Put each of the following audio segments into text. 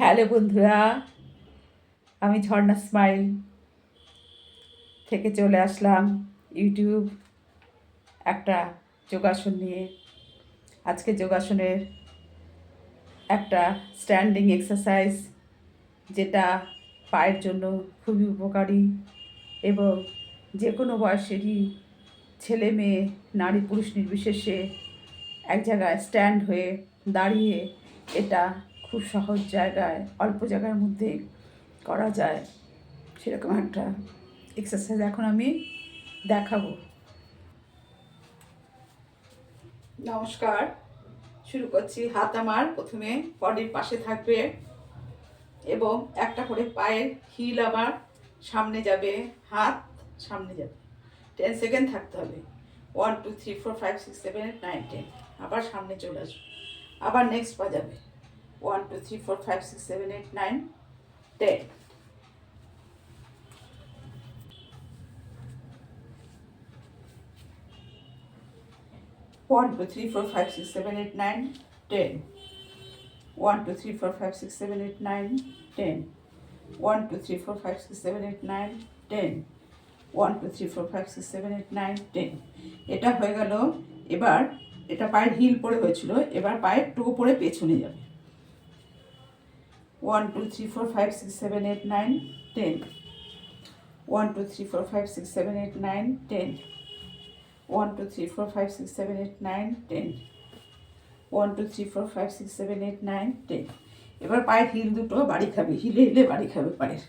Hello বন্ধুরা, আমি ঝর্ণা smile থেকে চলে আসলাম ইউটিউব একটা যোগাসন নিয়ে। আজকে যোগাসনের একটা স্ট্যান্ডিং এক্সারসাইজ, যেটা পায়ের জন্য খুবই উপকারী এবং যে কোনো বয়সেরই ছেলে মেয়ে নারী পুরুষ নির্বিশেষে এক জায়গায় স্ট্যান্ড হয়ে দাঁড়িয়ে এটা খুব সহজ জায়গায় অল্প জায়গার মধ্যে করা যায়, সেরকম একটা এক্সারসাইজ এখন আমি দেখাবো। নমস্কার, শুরু করছি। হাত আমার প্রথমে বডির পাশে থাকবে এবং একটা করে পায়ের হিল আমার সামনে যাবে, হাত সামনে যাবে। 10 সেকেন্ড থাকতে হবে। 1 2 3 4 5 6 7 8 9 10। আবার সামনে চলে আসবে, আবার নেক্সট পা যাবে। 1 2 3 4 5 6 7 8 9 10। 1 2 3 4 5 6 7 8 9 10। 1 2 3 4 5 6 7 8 9 10. 1 2 3 4 5 6 7 8 9 10. 1 2 3 4 5 6 7 8 9 10। এটা হয়ে গেল। এবার এটা পায়ের হিল পরে হয়েছিল, এবার পায়ের টো পরে পেছনে যাবে। 1 2 3 4 5 6 7 8 9 10. 1 2 3 4 5 6 7 8 9 10. 1 2 3 4 5 6 7 8 9 10. 1 2 3 4 5 6 7 8 9 10. এবার পায়ের হিল দুটো বাড়ি খাবে, হিলে হিলে বাড়ি খাবে পায়ের।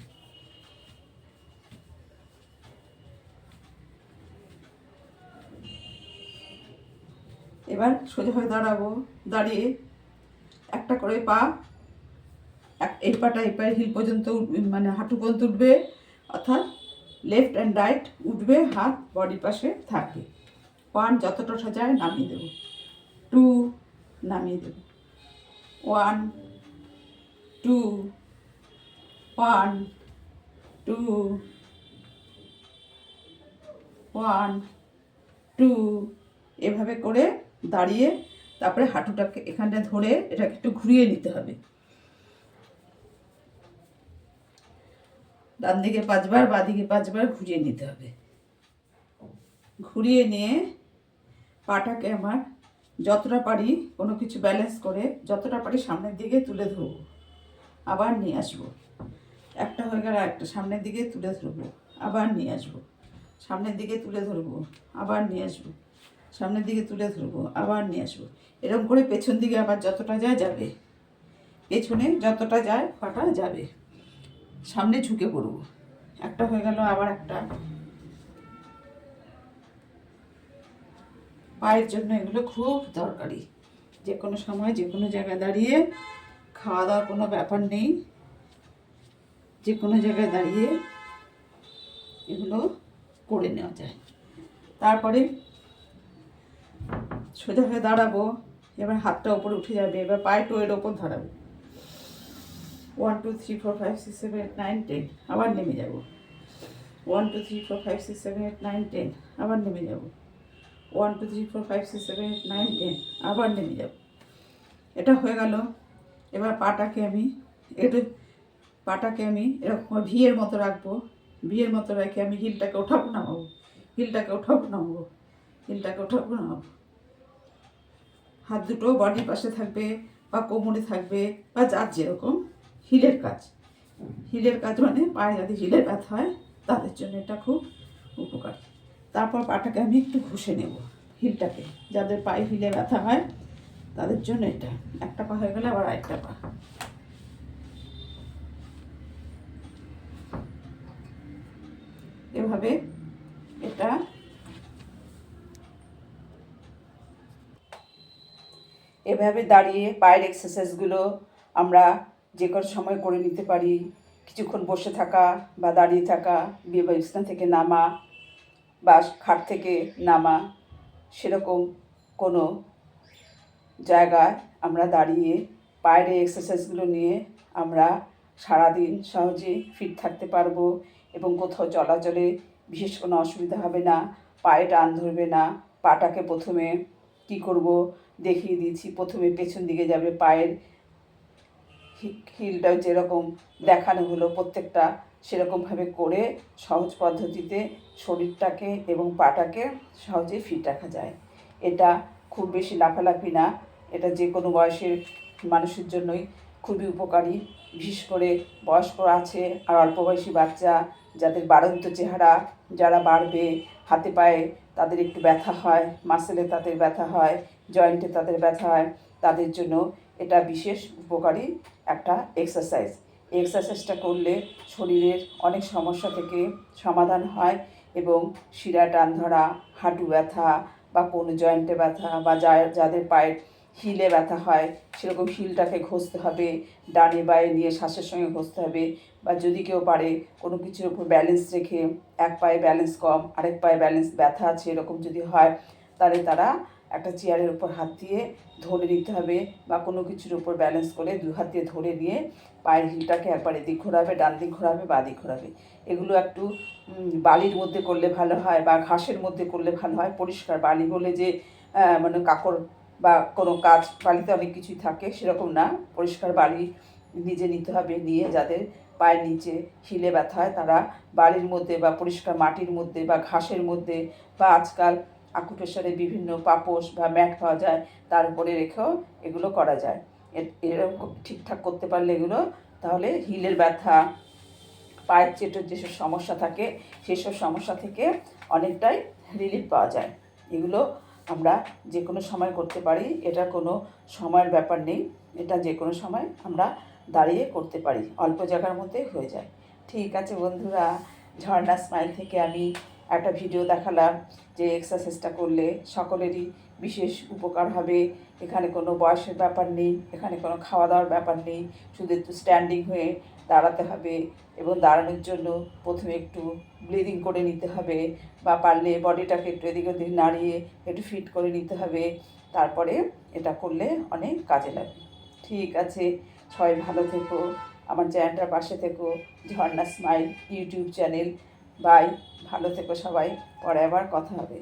এবার সোজা হয়ে দাঁড়াবো, দাঁড়িয়ে একটা করে পা, এই পাটা এই পায়ের হিল পর্যন্ত মানে হাঁটু পর্যন্ত উঠবে, অর্থাৎ লেফট অ্যান্ড রাইট উঠবে, হাত বডির পাশে থাকবে। 1 যতটা ওঠা যায় নামিয়ে দেবো, 2 নামিয়ে দেবো, 1 2 1 2 1 2। এভাবে করে দাঁড়িয়ে তারপরে হাঁটুটাকে এখানটা ধরে এটাকে একটু ঘুরিয়ে নিতে হবে। ডান দিকে 5বার, বাঁ দিকে 5বার ঘুরিয়ে নিতে হবে। ঘুরিয়ে নিয়ে পাটাকে আমার যতটা পারি কোনো কিছু ব্যালেন্স করে যতটা পারি সামনের দিকে তুলে ধরবো, আবার নিয়ে আসবো। একটা হয়ে গেল, একটা সামনের দিকে তুলে ধরবো, আবার নিয়ে আসবো, সামনের দিকে তুলে ধরবো, আবার নিয়ে আসবো, সামনের দিকে তুলে ধরবো, আবার নিয়ে আসবো। এরকম করে পেছন দিকে আবার যতটা যায় যাবে, পেছনে যতটা যায় পাটা যাবে, সামনে ঝুঁকে পড়বো। একটা হয়ে গেল, আবার একটা। পায়ের জন্য এগুলো খুব দরকারি। যে কোনো সময় যে কোনো জায়গায় দাঁড়িয়ে, খাওয়া দাওয়ার কোনো ব্যাপার নেই, যে কোনো জায়গায় দাঁড়িয়ে এগুলো করে নেওয়া যায়। তারপরে সোজা হয়ে দাঁড়াবো, এবার হাতটা ওপরে উঠে যাবে, এবার পায়ে টোয়ের ওপর ধরাবো। 1 2 3 4 5 6 7 8 9 10। আবার নেমে যাব। 1 2 3 4 5 6 7 8 9 10। আবার নেমে যাব। 1 2 3 4 5 6 7 8 9 10। আবার নেমে যাব। এটা হয়ে গেল। এবার পাটাকে আমি এরকম ভিয়ের মতো রাখবো। ভিয়ের মতো রেখে আমি হিলটাকে ওঠাবো নামাবো, হিলটাকে ওঠাবো নামাবো, হিলটাকে ওঠাবো নামাবো। হাত দুটো বডির পাশে থাকবে বা কোমরে থাকবে, বা যার যেরকম হিলের কাজ। হিলের কাজ মানে পায়ে যাদের হিলের ব্যথা হয় তাদের জন্য এটা খুব উপকারী। তারপর পাটাকে আমি একটু ঘষে নেব, হিলটাকে। যাদের পায়ে হিলে ব্যথা হয় তাদের জন্য এটা। একটা পা হয়ে গেলে আবার আরেকটা পা। এভাবে এটা এভাবে দাঁড়িয়ে পায়ের এক্সারসাইজগুলো আমরা যে কোনো সময় করে নিতে পারি। কিছুক্ষণ বসে থাকা বা দাঁড়িয়ে থাকা, বিছানা থেকে নামা বা খাট থেকে নামা, সেরকম কোনো জায়গায় আমরা দাঁড়িয়ে পায়ের এক্সারসাইজগুলো নিয়ে আমরা সারাদিন সহজে ফিট থাকতে পারবো এবং কোথাও চলাচলে বিশেষ কোনো অসুবিধা হবে না, পায়ে টান ধরবে না। পাটাকে প্রথমে কী করব দেখিয়ে দিয়েছি। প্রথমে পেছন দিকে যাবে, পায়ের হিলটাও যেরকম দেখানো হলো প্রত্যেকটা সেরকমভাবে করে সহজ পদ্ধতিতে শরীরটাকে এবং পাটাকে সহজে ফিট রাখা যায়। এটা খুব বেশি লাফালাফি না, এটা যে কোনো বয়সের মানুষের জন্যই খুবই উপকারী। বিশেষ করে বয়স্ক আছে আর অল্প বয়সী বাচ্চা, যাদের বাড়ন্ত চেহারা, যারা বাড়বে, হাতে পায়ে তাদের একটু ব্যথা হয়, মাসেলে তাদের ব্যথা হয়, জয়েন্টে তাদের ব্যথা হয়, তাদের জন্য এটা বিশেষ উপকারী একটা এক্সারসাইজ। এই এক্সারসাইজটা করলে শরীরের অনেক সমস্যা থেকে সমাধান হয় এবং শিরা টান ধরা, হাঁটু ব্যথা বা কোনো জয়েন্টে ব্যথা বা যাদের পায়ের হিলে ব্যথা হয় সেরকম হিলটাকে ঘষতে হবে, ডানে বায়ে নিয়ে শ্বাসের সঙ্গে ঘষতে হবে। বা যদি কেউ পারে কোনো কিছুর উপর ব্যালেন্স রেখে, এক পায়ে ব্যালেন্স কম আরেক পায়ে ব্যালেন্স ব্যথা আছে এরকম যদি হয়, তাহলে তারা একটা চেয়ারের উপর হাত দিয়ে ধরে নিতে হবে বা কোনো কিছুর উপর ব্যালেন্স করে দু হাত দিয়ে ধরে নিয়ে পায়ের হিলটাকে একবার এদিক ঘোরাবে, ডান দিক ঘোরাবে, বাঁ দিক ঘোরাবে। এগুলো একটু বালির মধ্যে করলে ভালো হয় বা ঘাসের মধ্যে করলে ভালো হয়। পরিষ্কার বালি বলে যে মানে কাকড় বা কোনো কাজ, বালিতে অনেক কিছুই থাকে সেরকম না, পরিষ্কার বালি নিজে নিতে হবে। নিয়ে যাদের পায়ের নিচে হিলে ব্যথা হয় তারা বালির মধ্যে বা পরিষ্কার মাটির মধ্যে বা ঘাসের মধ্যে বা আজকাল আকুপ্রেশারে বিভিন্ন পাপোশ বা ম্যাট পাওয়া যায় তার উপরে রেখেও এগুলো করা যায়। এরকম ঠিকঠাক করতে পারলে এগুলো, তাহলে হিলের ব্যথা, পায়ের চেটোর যেসব সমস্যা থাকে সেসব সমস্যা থেকে অনেকটাই রিলিফ পাওয়া যায়। এগুলো আমরা যে কোনো সময় করতে পারি, এটা কোনো সময়ের ব্যাপার নেই, এটা যে কোনো সময় আমরা দাঁড়িয়ে করতে পারি, অল্প জায়গার মধ্যে হয়ে যায়। ঠিক আছে বন্ধুরা, ঝর্ণা স্মাইল থেকে আমি একটা ভিডিও দেখালাম যে এক্সারসাইজটা করলে সকলেরই বিশেষ উপকার হবে। এখানে কোনো বয়সের ব্যাপার নেই, এখানে কোনো খাওয়া দাওয়ার ব্যাপার নেই, শুধু একটু স্ট্যান্ডিং হয়ে দাঁড়াতে হবে এবং দাঁড়ানোর জন্য প্রথমে একটু ব্লিডিং করে নিতে হবে বা পারলে বডিটাকে একটু এদিক ওদিক নাড়িয়ে একটু ফিট করে নিতে হবে। তারপরে এটা করলে অনেক কাজে লাগবে। ঠিক আছে, সবাই ভালো থেকো, আমার চ্যানেলটার পাশে থেকো, ঝর্ণা স্মাইল ইউটিউব চ্যানেল। বাই, ভালো থেকো সবাই, পরে আবার কথা হবে।